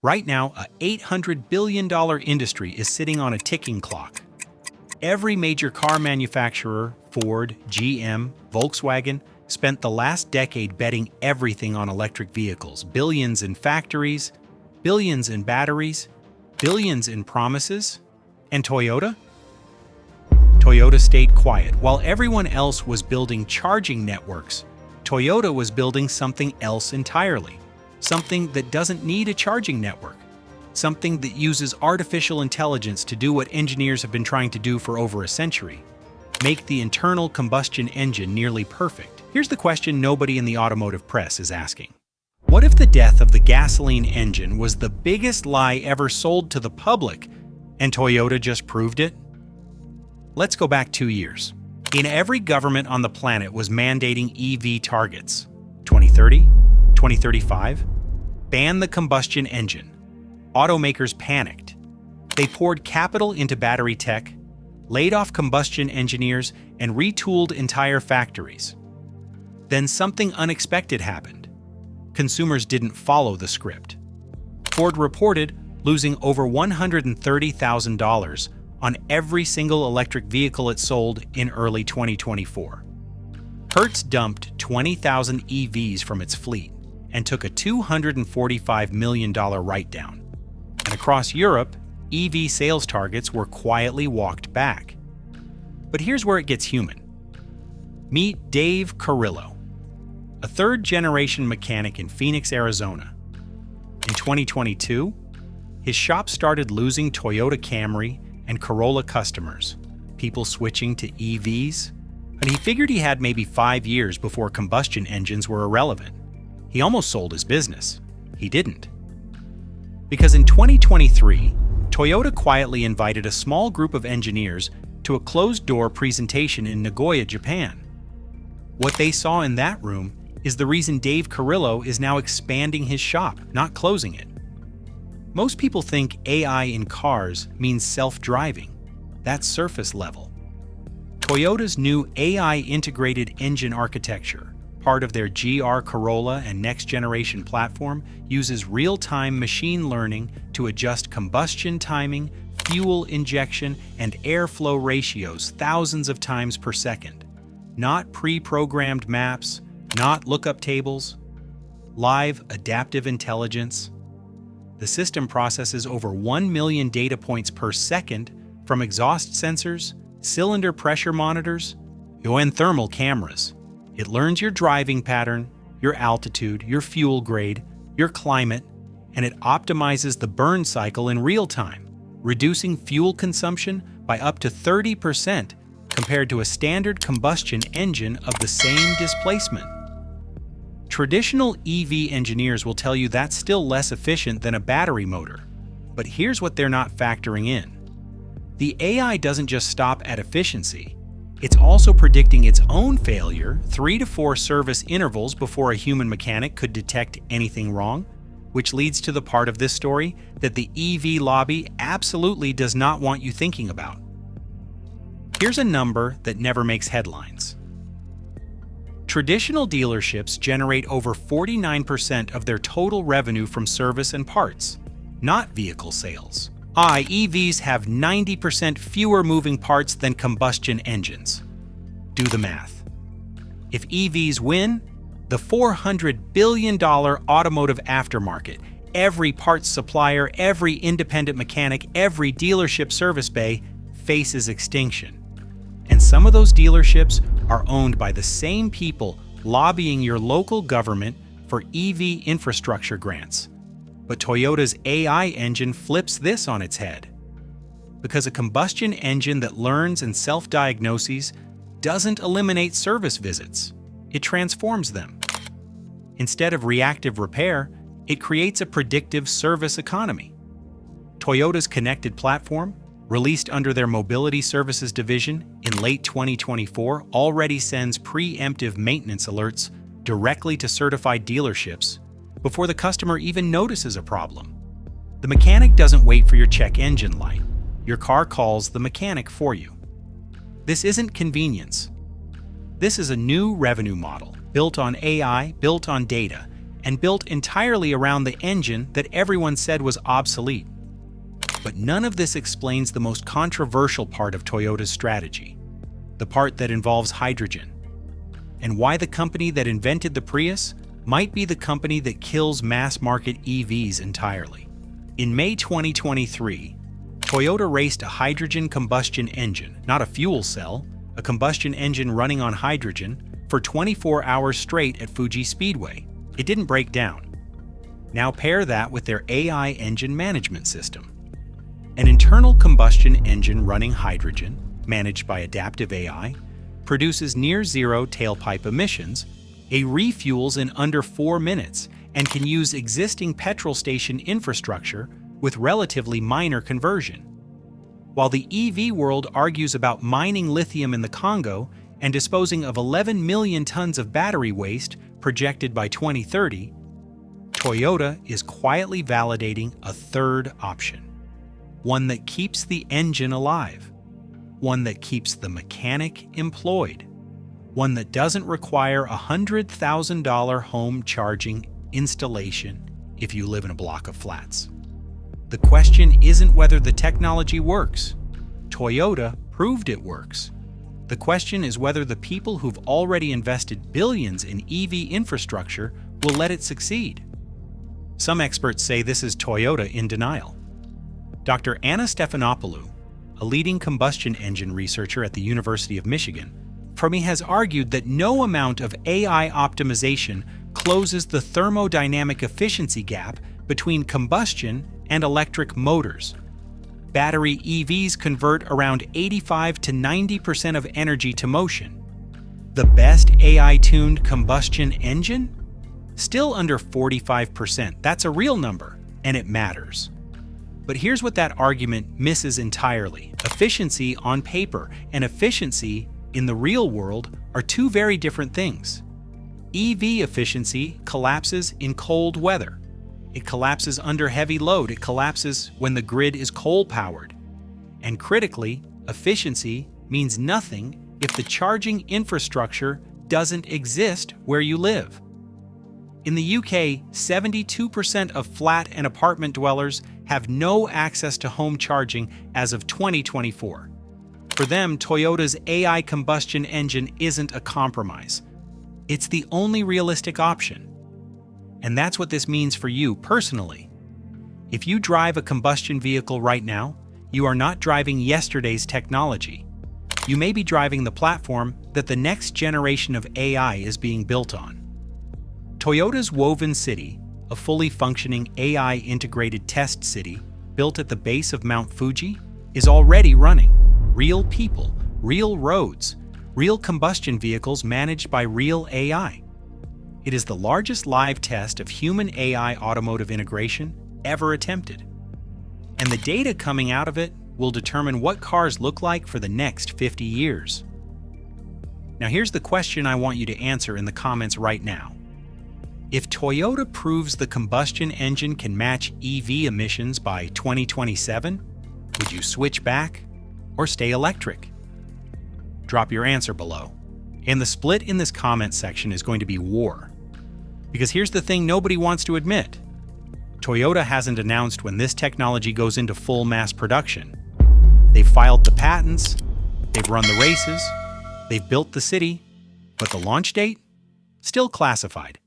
Right now, a $800 billion industry is sitting on a ticking clock. Every major car manufacturer, Ford, GM, Volkswagen, spent the last decade betting everything on electric vehicles. Billions in factories, billions in batteries, billions in promises. And Toyota? Toyota stayed quiet. While everyone else was building charging networks, Toyota was building something else entirely. Something that doesn't need a charging network. Something that uses artificial intelligence to do what engineers have been trying to do for over a century. Make the internal combustion engine nearly perfect. Here's the question nobody in the automotive press is asking. What if the death of the gasoline engine was the biggest lie ever sold to the public, and Toyota just proved it? Let's go back 2 years. Every government on the planet was mandating EV targets. 2030, 2035, ban the combustion engine. Automakers panicked. They poured capital into battery tech, laid off combustion engineers, and retooled entire factories. Then something unexpected happened. Consumers didn't follow the script. Ford reported losing over $130,000 on every single electric vehicle it sold in early 2024. Hertz dumped 20,000 EVs from its fleet and took a $245 million write-down. And across Europe, EV sales targets were quietly walked back. But here's where it gets human. Meet Dave Carrillo, a third-generation mechanic in Phoenix, Arizona. In 2022, his shop started losing Toyota Camry and Corolla customers, people switching to EVs, and he figured he had maybe 5 years before combustion engines were irrelevant. He almost sold his business. He didn't. Because in 2023, Toyota quietly invited a small group of engineers to a closed-door presentation in Nagoya, Japan. What they saw in that room is the reason Dave Carrillo is now expanding his shop, not closing it. Most people think AI in cars means self-driving. That's surface level. Toyota's new AI-integrated engine architecture, part of their GR Corolla and next-generation platform, uses real-time machine learning to adjust combustion timing, fuel injection, and airflow ratios thousands of times per second. Not pre-programmed maps, not lookup tables. Live adaptive intelligence. The system processes over 1 million data points per second from exhaust sensors, cylinder pressure monitors, and thermal cameras. It learns your driving pattern, your altitude, your fuel grade, your climate, and it optimizes the burn cycle in real time, reducing fuel consumption by up to 30% compared to a standard combustion engine of the same displacement. Traditional EV engineers will tell you that's still less efficient than a battery motor. But here's what they're not factoring in. The AI doesn't just stop at efficiency. It's also predicting its own failure 3 to 4 service intervals before a human mechanic could detect anything wrong, which leads to the part of this story that the EV lobby absolutely does not want you thinking about. Here's a number that never makes headlines. Traditional dealerships generate over 49% of their total revenue from service and parts, not vehicle sales. EVs have 90% fewer moving parts than combustion engines. Do the math. If EVs win, the $400 billion automotive aftermarket, every parts supplier, every independent mechanic, every dealership service bay faces extinction. And some of those dealerships are owned by the same people lobbying your local government for EV infrastructure grants. But Toyota's AI engine flips this on its head. Because a combustion engine that learns and self-diagnoses doesn't eliminate service visits, it transforms them. Instead of reactive repair, it creates a predictive service economy. Toyota's connected platform, released under their Mobility Services division in late 2024, already sends preemptive maintenance alerts directly to certified dealerships before the customer even notices a problem. The mechanic doesn't wait for your check engine light. Your car calls the mechanic for you. This isn't convenience. This is a new revenue model built on AI, built on data, and built entirely around the engine that everyone said was obsolete. But none of this explains the most controversial part of Toyota's strategy, the part that involves hydrogen, and why the company that invented the Prius might be the company that kills mass-market EVs entirely. In May 2023, Toyota raced a hydrogen combustion engine, not a fuel cell, a combustion engine running on hydrogen, for 24 hours straight at Fuji Speedway. It didn't break down. Now pair that with their AI engine management system. An internal combustion engine running hydrogen, managed by adaptive AI, produces near-zero tailpipe emissions, it refuels in under 4 minutes, and can use existing petrol station infrastructure with relatively minor conversion. While the EV world argues about mining lithium in the Congo and disposing of 11 million tons of battery waste projected by 2030, Toyota is quietly validating a third option. One that keeps the engine alive, one that keeps the mechanic employed, one that doesn't require a $100,000 home charging installation if you live in a block of flats. The question isn't whether the technology works. Toyota proved it works. The question is whether the people who've already invested billions in EV infrastructure will let it succeed. Some experts say this is Toyota in denial. Dr. Anna Stefanopoulou, a leading combustion engine researcher at the University of Michigan, for me has argued that no amount of AI optimization closes the thermodynamic efficiency gap between combustion and electric motors. Battery EVs convert around 85 to 90% of energy to motion. The best AI-tuned combustion engine? Still under 45%. That's a real number, and it matters. But here's what that argument misses entirely. Efficiency on paper and efficiency in the real world are two very different things. EV efficiency collapses in cold weather. It collapses under heavy load. It collapses when the grid is coal-powered. And critically, efficiency means nothing if the charging infrastructure doesn't exist where you live. In the UK, 72% of flat and apartment dwellers have no access to home charging as of 2024. For them, Toyota's AI combustion engine isn't a compromise. It's the only realistic option. And that's what this means for you personally. If you drive a combustion vehicle right now, you are not driving yesterday's technology. You may be driving the platform that the next generation of AI is being built on. Toyota's Woven City, a fully functioning AI-integrated test city built at the base of Mount Fuji, is already running. Real people, real roads, real combustion vehicles managed by real AI. It is the largest live test of human-AI automotive integration ever attempted. And the data coming out of it will determine what cars look like for the next 50 years. Now here's the question I want you to answer in the comments right now. If Toyota proves the combustion engine can match EV emissions by 2027, would you switch back or stay electric? Drop your answer below. And the split in this comment section is going to be war. Because here's the thing nobody wants to admit. Toyota hasn't announced when this technology goes into full mass production. They've filed the patents, they've run the races, they've built the city, but the launch date? Still classified.